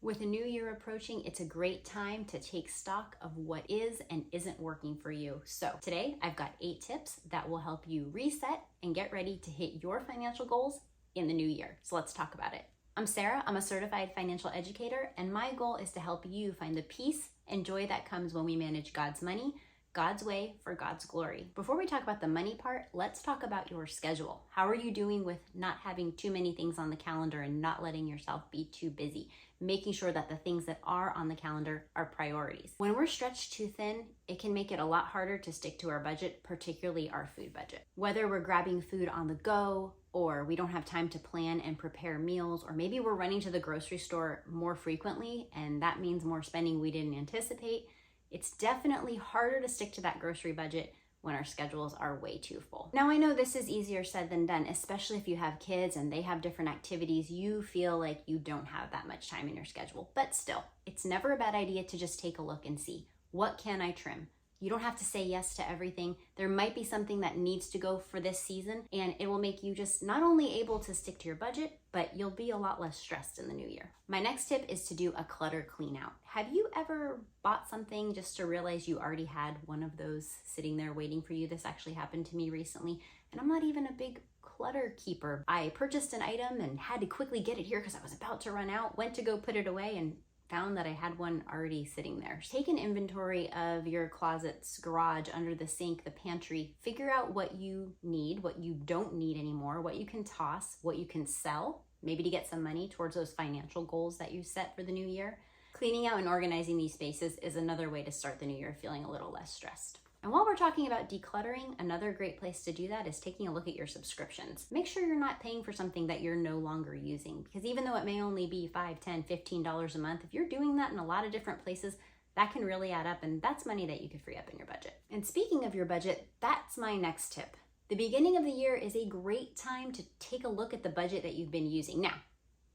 With a new year approaching, it's a great time to take stock of what is and isn't working for you. So today I've got 8 tips that will help you reset and get ready to hit your financial goals in the new year. So let's talk about it. I'm Sarah, I'm a certified financial educator, and my goal is to help you find the peace and joy that comes when we manage God's money, God's way, for God's glory. Before we talk about the money part, let's talk about your schedule. How are you doing with not having too many things on the calendar and not letting yourself be too busy? Making sure that the things that are on the calendar are priorities. When we're stretched too thin, it can make it a lot harder to stick to our budget, particularly our food budget. Whether we're grabbing food on the go, or we don't have time to plan and prepare meals, or maybe we're running to the grocery store more frequently, and that means more spending we didn't anticipate, it's definitely harder to stick to that grocery budget when our schedules are way too full. Now, I know this is easier said than done, especially if you have kids and they have different activities. You feel like you don't have that much time in your schedule, but still, it's never a bad idea to just take a look and see, what can I trim? You don't have to say yes to everything. There might be something that needs to go for this season, and it will make you just not only able to stick to your budget, but you'll be a lot less stressed in the new year. My next tip is to do a clutter clean out. Have you ever bought something just to realize you already had one of those sitting there waiting for you? This actually happened to me recently, and I'm not even a big clutter keeper. I purchased an item and had to quickly get it here because I was about to run out, went to go put it away, and found that I had one already sitting there. Take an inventory of your closets, garage, under the sink, the pantry. Figure out what you need, what you don't need anymore, what you can toss, what you can sell, maybe to get some money towards those financial goals that you set for the new year. Cleaning out and organizing these spaces is another way to start the new year feeling a little less stressed. And while we're talking about decluttering, another great place to do that is taking a look at your subscriptions. Make sure you're not paying for something that you're no longer using, because even though it may only be $5, $10, $15 a month, if you're doing that in a lot of different places, that can really add up, and that's money that you could free up in your budget. And speaking of your budget, that's my next tip. The beginning of the year is a great time to take a look at the budget that you've been using. Now,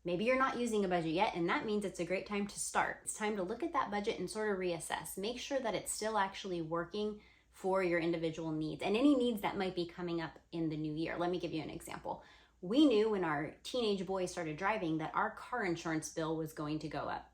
maybe you're not using a budget yet, and that means it's a great time to start. It's time to look at that budget and sort of reassess. Make sure that it's still actually working for your individual needs and any needs that might be coming up in the new year. Let me give you an example. We knew when our teenage boys started driving that our car insurance bill was going to go up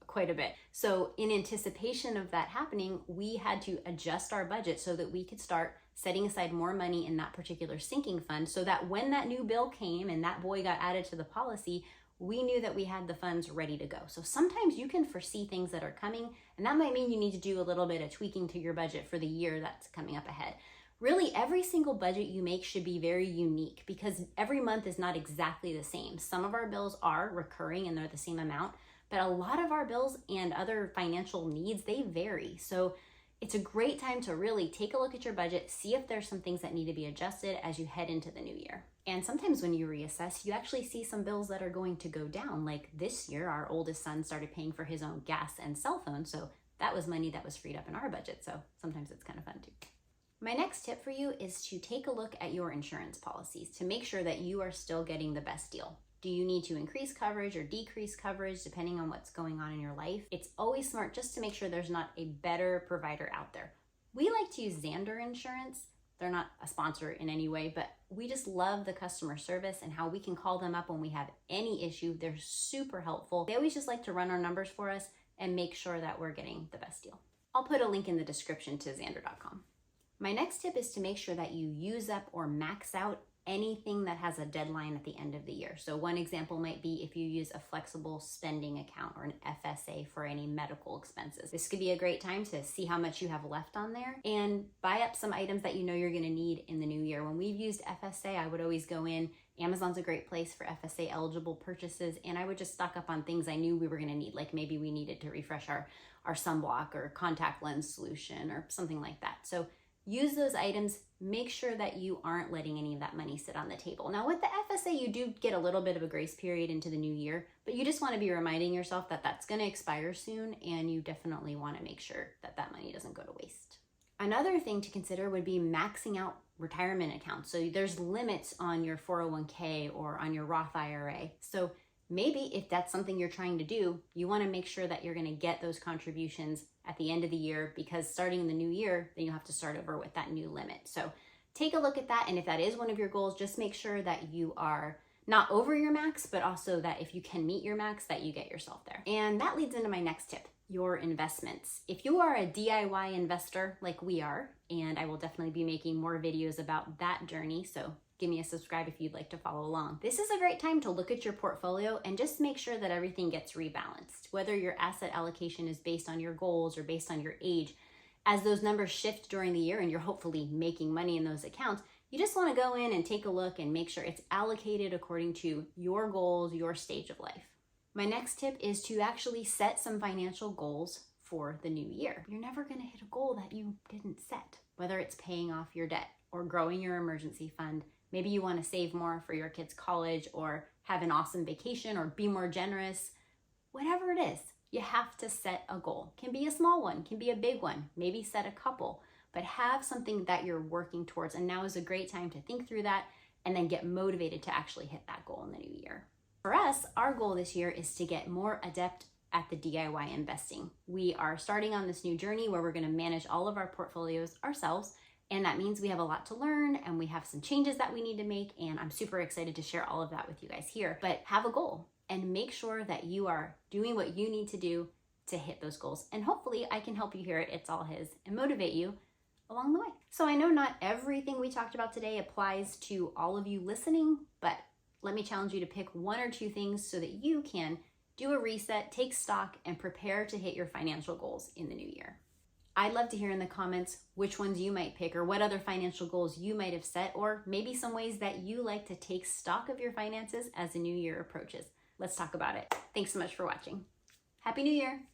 quite a bit. So in anticipation of that happening, we had to adjust our budget so that we could start setting aside more money in that particular sinking fund, so that when that new bill came and that boy got added to the policy, we knew that we had the funds ready to go. So sometimes you can foresee things that are coming, and that might mean you need to do a little bit of tweaking to your budget for the year that's coming up ahead. Really, every single budget you make should be very unique, because every month is not exactly the same. Some of our bills are recurring and they're the same amount, but a lot of our bills and other financial needs, they vary. So it's a great time to really take a look at your budget, see if there's some things that need to be adjusted as you head into the new year. And sometimes when you reassess, you actually see some bills that are going to go down. Like this year, our oldest son started paying for his own gas and cell phone, so that was money that was freed up in our budget. So sometimes it's kind of fun too. My next tip for you is to take a look at your insurance policies to make sure that you are still getting the best deal. Do you need to increase coverage or decrease coverage depending on what's going on in your life? It's always smart just to make sure there's not a better provider out there. We like to use Zander Insurance. They're not a sponsor in any way, but we just love the customer service and how we can call them up when we have any issue. They're super helpful. They always just like to run our numbers for us and make sure that we're getting the best deal. I'll put a link in the description to Zander.com. My next tip is to make sure that you use up or max out anything that has a deadline at the end of the year. So one example might be if you use a flexible spending account or an FSA for any medical expenses. This could be a great time to see how much you have left on there and buy up some items that you know you're going to need in the new year. When we've used FSA, I would always go in. Amazon's a great place for FSA eligible purchases, and I would just stock up on things I knew we were going to need, like maybe we needed to refresh our sunblock or contact lens solution or something like that. So use those items. Make sure that you aren't letting any of that money sit on the table. Now with the FSA, you do get a little bit of a grace period into the new year, but you just want to be reminding yourself that that's going to expire soon, and you definitely want to make sure that that money doesn't go to waste. Another thing to consider would be maxing out retirement accounts. So there's limits on your 401k or on your Roth IRA. So maybe if that's something you're trying to do, you want to make sure that you're going to get those contributions at the end of the year, because starting in the new year, then you'll have to start over with that new limit. So take a look at that. And if that is one of your goals, just make sure that you are not over your max, but also that if you can meet your max, that you get yourself there. And that leads into my next tip, your investments. If you are a DIY investor like we are, and I will definitely be making more videos about that journey, so give me a subscribe if you'd like to follow along. This is a great time to look at your portfolio and just make sure that everything gets rebalanced. Whether your asset allocation is based on your goals or based on your age, as those numbers shift during the year and you're hopefully making money in those accounts, you just want to go in and take a look and make sure it's allocated according to your goals, your stage of life. My next tip is to actually set some financial goals for the new year. You're never going to hit a goal that you didn't set, whether it's paying off your debt or growing your emergency fund. Maybe you want to save more for your kids' college or have an awesome vacation or be more generous. Whatever it is, you have to set a goal. Can be a small one, can be a big one, maybe set a couple, but have something that you're working towards. And now is a great time to think through that and then get motivated to actually hit that goal in the new year. For us, our goal this year is to get more adept at the DIY investing. We are starting on this new journey where we're going to manage all of our portfolios ourselves. And that means we have a lot to learn and we have some changes that we need to make. And I'm super excited to share all of that with you guys here. But have a goal and make sure that you are doing what you need to do to hit those goals. And hopefully I can help you hear it. It's all his and motivate you along the way. So I know not everything we talked about today applies to all of you listening, but let me challenge you to pick one or two things so that you can do a reset, take stock, and prepare to hit your financial goals in the new year. I'd love to hear in the comments which ones you might pick or what other financial goals you might have set, or maybe some ways that you like to take stock of your finances as the new year approaches. Let's talk about it. Thanks so much for watching. Happy New Year!